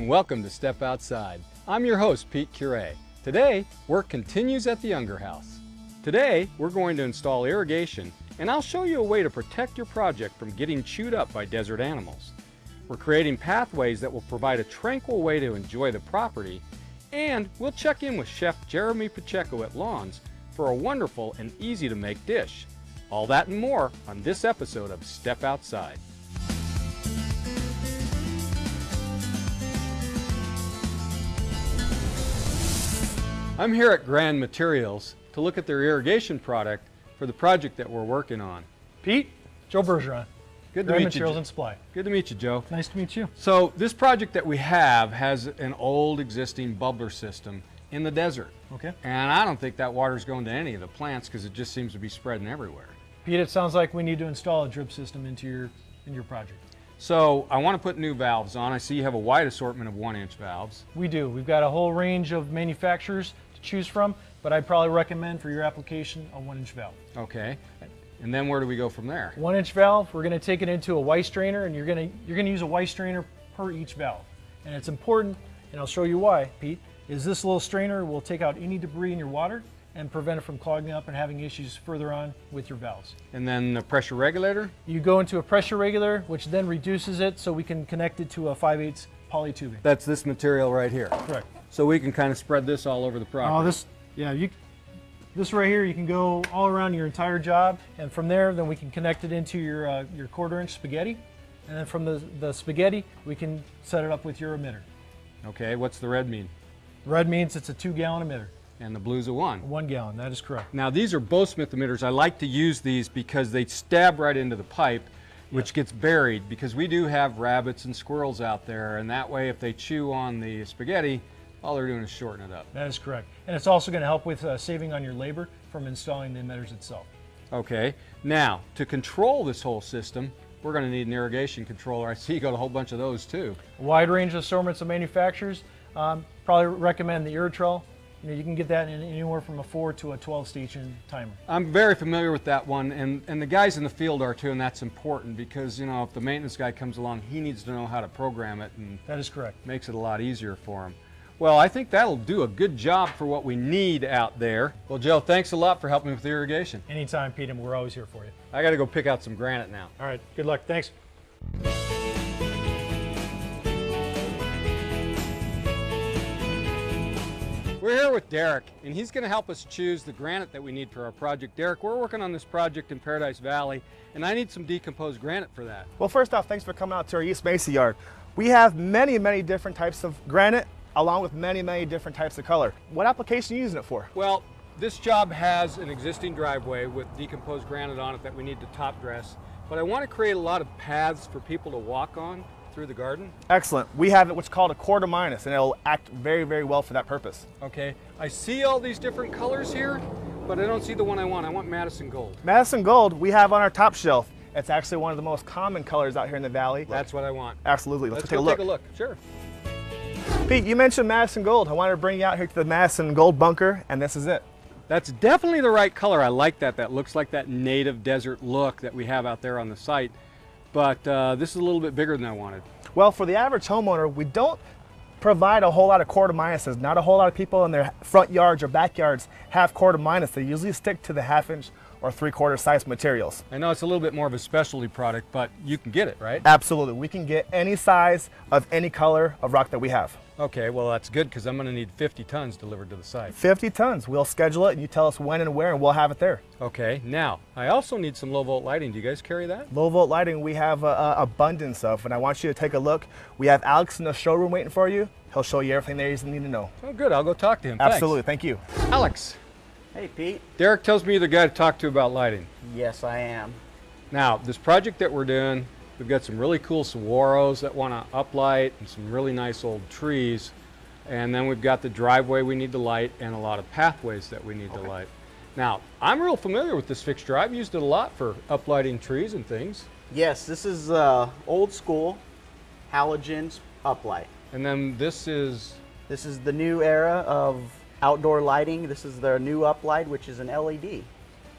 and welcome to Step Outside. I'm your host, Pete Curé. Today, work continues at the Unger House. Today, we're going to install irrigation, and I'll show you a way to protect your project from getting chewed up by desert animals. We're creating pathways that will provide a tranquil way to enjoy the property, and we'll check in with Chef Jeremy Pacheco at Lawns for a wonderful and easy to make dish. All that and more on this episode of Step Outside. I'm here at Grand Materials to look at their irrigation product for the project that we're working on. Pete? Joe Bergeron. Good to meet you. Materials and Supply. Good to meet you, Joe. Nice to meet you. So this project that we have has an old existing bubbler system in the desert. Okay. And I don't think that water's going to any of the plants because it just seems to be spreading everywhere. Pete, it sounds like we need to install a drip system into your project. So I want to put new valves on. I see you have a wide assortment of 1-inch valves. We do. We've got a whole range of manufacturers to choose from, but I'd probably recommend for your application a 1-inch valve. Okay. And then where do we go from there? 1-inch valve, we're going to take it into a Weiss strainer, and you're going to use a Weiss strainer per each valve. And it's important, and I'll show you why, Pete, is this little strainer will take out any debris in your water and prevent it from clogging up and having issues further on with your valves. And then the pressure regulator? You go into a pressure regulator, which then reduces it so we can connect it to a 5/8 poly tubing. That's this material right here. Correct. So we can kind of spread this all over the property. This right here, you can go all around your entire job, and from there, then we can connect it into your 1/4-inch spaghetti, and then from the spaghetti, we can set it up with your emitter. Okay, what's the red mean? Red means it's a 2-gallon emitter. And the blue's a 1. 1 gallon, that is correct. Now these are both Smith emitters. I like to use these because they stab right into the pipe, which gets buried, because we do have rabbits and squirrels out there, and that way if they chew on the spaghetti, all they're doing is shorten it up. That is correct. And it's also going to help with saving on your labor from installing the emitters itself. Okay, now to control this whole system, we're going to need an irrigation controller. I see you got a whole bunch of those too. A wide range of assortments of manufacturers. Probably recommend the Irritrol. You can get that in anywhere from a 4 to a 12 station timer. I'm very familiar with that one, and the guys in the field are too, and that's important because, you know, if the maintenance guy comes along, he needs to know how to program it, and that is correct. Makes it a lot easier for him. Well, I think that'll do a good job for what we need out there. Well, Joe, thanks a lot for helping me with the irrigation. Anytime, Pete, and we're always here for you. I got to go pick out some granite now. All right, good luck. Thanks. We're here with Derrick, and he's going to help us choose the granite that we need for our project. Derrick, we're working on this project in Paradise Valley, and I need some decomposed granite for that. Well, first off, thanks for coming out to our East Mesa yard. We have many, many different types of granite, along with many, many different types of color. What application are you using it for? Well, this job has an existing driveway with decomposed granite on it that we need to top dress, but I want to create a lot of paths for people to walk on through the garden. Excellent. We have what's called a quarter minus, and it'll act very, very well for that purpose. Okay. I see all these different colors here, but I don't see the one I want. I want Madison Gold. Madison Gold we have on our top shelf. It's actually one of the most common colors out here in the valley. That's what I want. Absolutely. Let's go take a look. Sure. Pete, you mentioned Madison Gold. I wanted to bring you out here to the Madison Gold bunker, and this is it. That's definitely the right color. I like that. That looks like that native desert look that we have out there on the site. But this is a little bit bigger than I wanted. Well, for the average homeowner, we don't provide a whole lot of quarter minuses. Not a whole lot of people in their front yards or backyards have quarter minus. They usually stick to the 1/2-inch or 3/4 size materials. I know it's a little bit more of a specialty product, but you can get it, right? Absolutely. We can get any size of any color of rock that we have. Okay, well that's good because I'm going to need 50 tons delivered to the site. 50 tons. We'll schedule it and you tell us when and where and we'll have it there. Okay, now I also need some low volt lighting. Do you guys carry that? Low volt lighting we have abundance of, and I want you to take a look. We have Alex in the showroom waiting for you. He'll show you everything there you need to know. Oh good, I'll go talk to him. Absolutely, Thanks. thank you. Alex. Hey Pete. Derrick tells me you're the guy to talk to about lighting. Yes, I am. Now, this project that we're doing, we've got some really cool saguaros that want to uplight and some really nice old trees. And then we've got the driveway we need to light and a lot of pathways that we need to light. Now, I'm real familiar with this fixture. I've used it a lot for uplighting trees and things. Yes, this is old school halogen uplight. And then this is the new era of outdoor lighting. This is their new uplight, which is an LED.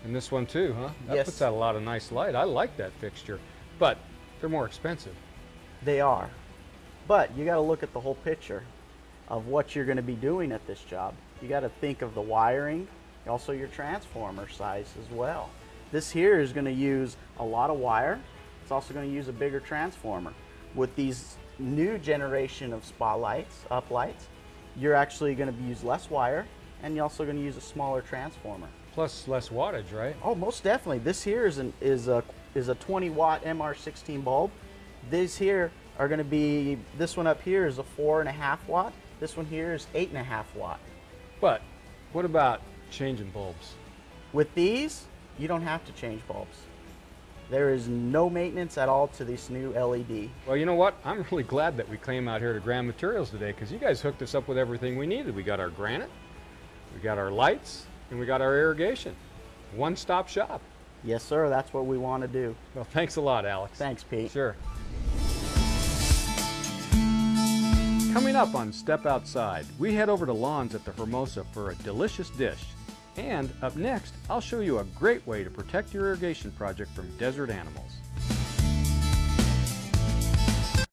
And this one too, huh? That Yes. puts out a lot of nice light. I like that fixture, but they're more expensive. They are. But you got to look at the whole picture of what you're going to be doing at this job. You got to think of the wiring, also your transformer size as well. This here is going to use a lot of wire. It's also going to use a bigger transformer. With these new generation of spotlights, uplights, you're actually going to use less wire, and you're also going to use a smaller transformer. Plus less wattage, right? Oh, most definitely. This here is a 20 watt MR16 bulb. These here are going to be, this one up here is a 4.5 watt. This one here is 8.5 watt. But what about changing bulbs? With these, you don't have to change bulbs. There is no maintenance at all to this new LED. Well, you know what? I'm really glad that we came out here to Grand Materials today, because you guys hooked us up with everything we needed. We got our granite, we got our lights, and we got our irrigation. One-stop shop. Yes, sir. That's what we want to do. Well, thanks a lot, Alex. Thanks, Pete. Sure. Coming up on Step Outside, we head over to Lawns at the Hermosa for a delicious dish. And up next, I'll show you a great way to protect your irrigation project from desert animals.